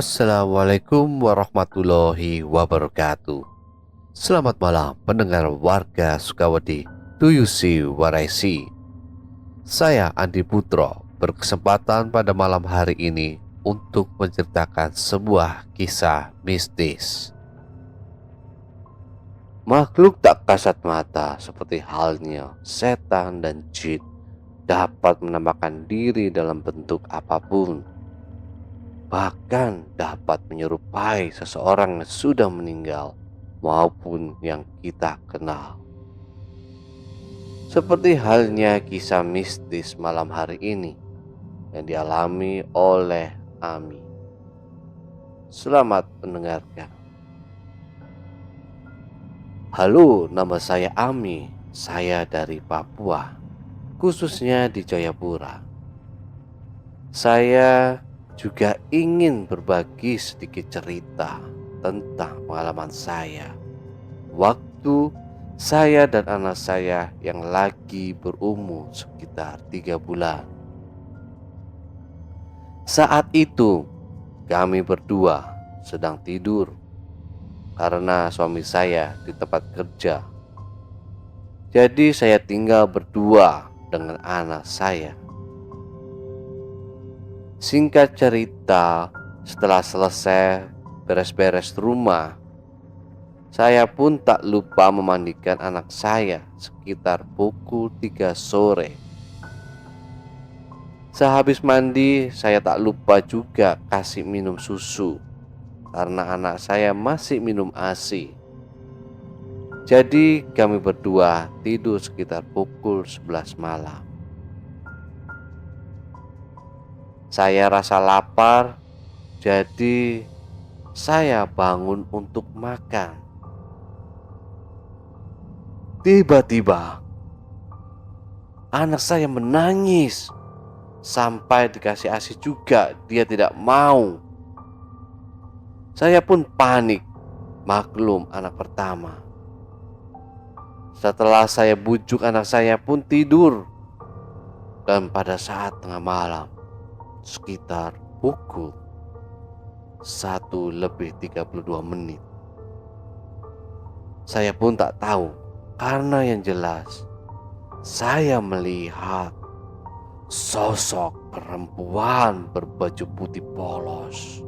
Assalamualaikum warahmatullahi wabarakatuh. Selamat malam pendengar warga Sukawati. Do you see what I see? Saya Andi Putro berkesempatan pada malam hari ini untuk menceritakan sebuah kisah mistis. Makhluk tak kasat mata seperti halnya setan dan jin dapat menampakkan diri dalam bentuk apapun, bahkan dapat menyerupai seseorang yang sudah meninggal maupun yang kita kenal. Seperti halnya kisah mistis malam hari ini yang dialami oleh Ami. Selamat mendengarkan. Halo, nama saya Ami. Saya dari Papua, khususnya di Jayapura. Saya juga ingin berbagi sedikit cerita tentang pengalaman saya waktu saya dan anak saya yang lagi berumur sekitar 3 bulan. Saat itu kami berdua sedang tidur karena suami saya di tempat kerja. Jadi saya tinggal berdua dengan anak saya. Singkat cerita, setelah selesai beres-beres rumah, saya pun tak lupa memandikan anak saya sekitar pukul 3 sore. Sehabis mandi, saya tak lupa juga kasih minum susu karena anak saya masih minum ASI. Jadi kami berdua tidur sekitar pukul 11 malam. Saya rasa lapar, jadi saya bangun untuk makan. Tiba-tiba anak saya menangis. Sampai dikasih ASI juga dia tidak mau. Saya pun panik, maklum anak pertama. Setelah saya bujuk, anak saya pun tidur. Dan pada saat tengah malam, sekitar pukul 1:32, saya pun tak tahu, karena yang jelas saya melihat sosok perempuan berbaju putih polos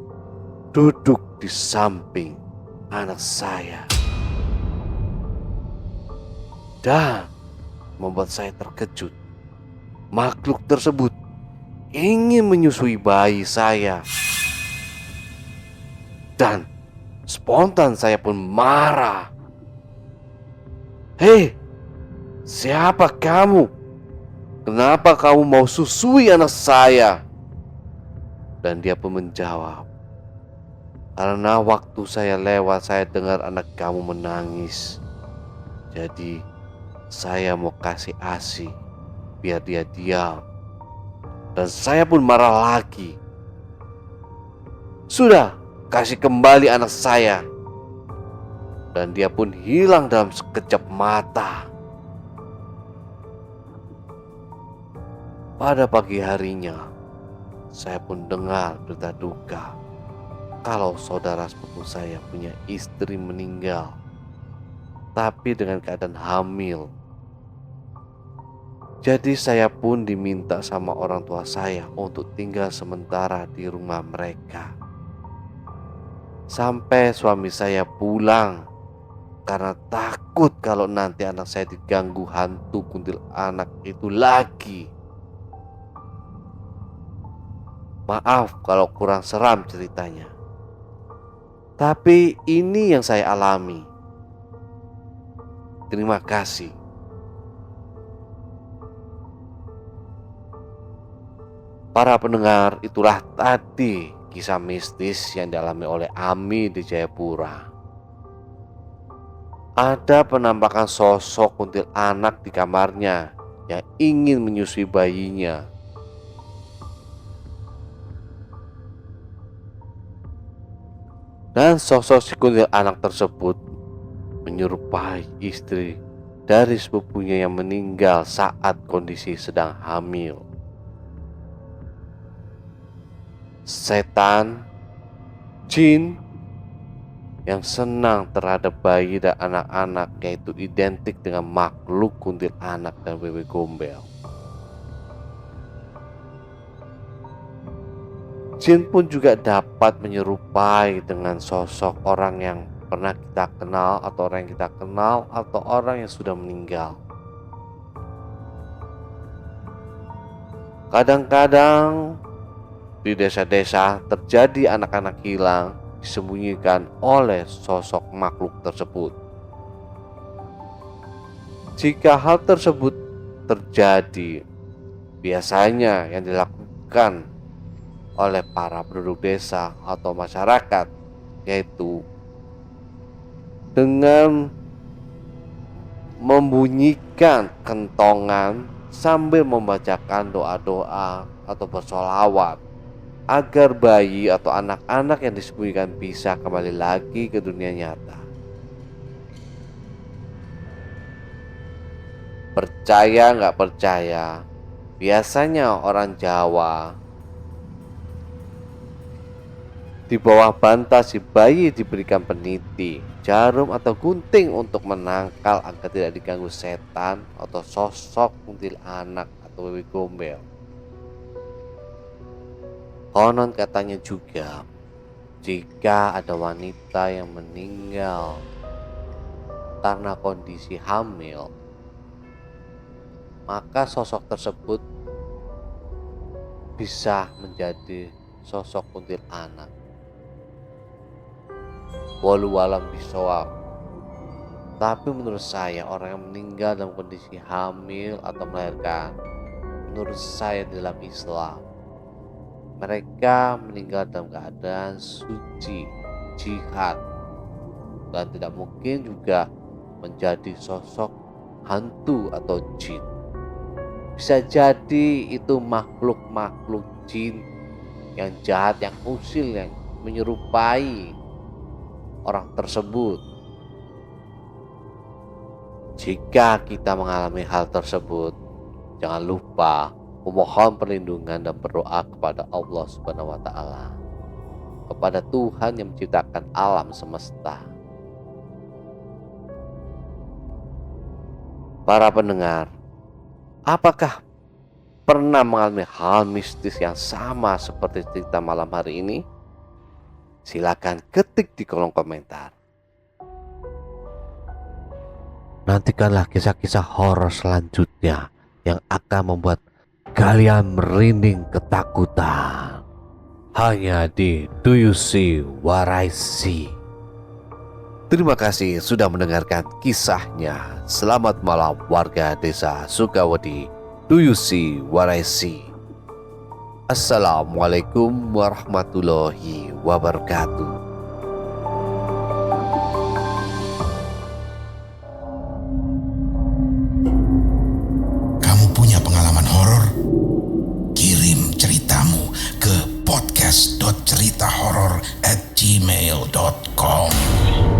duduk di samping anak saya. Dan membuat saya terkejut, makhluk tersebut ingin menyusui bayi saya. Dan spontan saya pun marah. "Hei, siapa kamu? Kenapa kamu mau susui anak saya?" Dan dia pun menjawab, "Karena waktu saya lewat, saya dengar anak kamu menangis. Jadi saya mau kasih ASI biar dia diam." Dan saya pun marah lagi. "Sudah, kasih kembali anak saya." Dan dia pun hilang dalam sekejap mata. Pada pagi harinya, saya pun dengar berita duka kalau saudara sepupu saya punya istri meninggal, tapi dengan keadaan hamil. Jadi saya pun diminta sama orang tua saya untuk tinggal sementara di rumah mereka sampai suami saya pulang, karena takut kalau nanti anak saya diganggu hantu kuntilanak itu lagi. Maaf kalau kurang seram ceritanya, tapi ini yang saya alami. Terima kasih. Para pendengar, itulah tadi kisah mistis yang dialami oleh Ami di Jayapura. Ada penampakan sosok kuntilanak di kamarnya yang ingin menyusui bayinya. Dan sosok si kuntilanak tersebut menyerupai istri dari sepupunya yang meninggal saat kondisi sedang hamil. Setan Jin yang senang terhadap bayi dan anak-anak, yaitu identik dengan makhluk kuntilanak dan wewe gombel. Jin pun juga dapat menyerupai dengan sosok orang yang pernah kita kenal atau orang yang kita kenal atau orang yang sudah meninggal. Kadang-kadang di desa-desa terjadi anak-anak hilang disembunyikan oleh sosok makhluk tersebut. Jika hal tersebut terjadi, biasanya yang dilakukan oleh para penduduk desa atau masyarakat yaitu dengan membunyikan kentongan sambil membacakan doa-doa atau bersolawat agar bayi atau anak-anak yang disembunyikan bisa kembali lagi ke dunia nyata. Percaya nggak percaya, biasanya orang Jawa di bawah bantal si bayi diberikan peniti, jarum atau gunting untuk menangkal agar tidak diganggu setan atau sosok kuntilanak atau wewe gombel. Konon katanya juga, jika ada wanita yang meninggal karena kondisi hamil, maka sosok tersebut bisa menjadi sosok kuntilanak. Walau alam bisawab. Tapi menurut saya, orang yang meninggal dalam kondisi hamil atau melahirkan, menurut saya dalam Islam, mereka meninggal dalam keadaan suci, jihad, dan tidak mungkin juga menjadi sosok hantu atau jin. Bisa jadi itu makhluk-makhluk jin yang jahat, yang usil, yang menyerupai orang tersebut. Jika kita mengalami hal tersebut, jangan lupa memohon perlindungan dan berdoa kepada Allah Subhanahu wa Ta'ala, kepada Tuhan yang menciptakan alam semesta. Para pendengar, apakah pernah mengalami hal mistis yang sama seperti cerita malam hari ini? Silakan ketik di kolom komentar. Nantikanlah kisah-kisah horor selanjutnya yang akan membuat kalian merinding ketakutan. Hanya di Do You See What I See. Terima kasih sudah mendengarkan kisahnya. Selamat malam warga desa Sukawati. Do You See What I See. Assalamualaikum warahmatullahi wabarakatuh. Kamu punya pengalaman horor? Kirim ceritamu ke podcast.ceritahoror@gmail.com.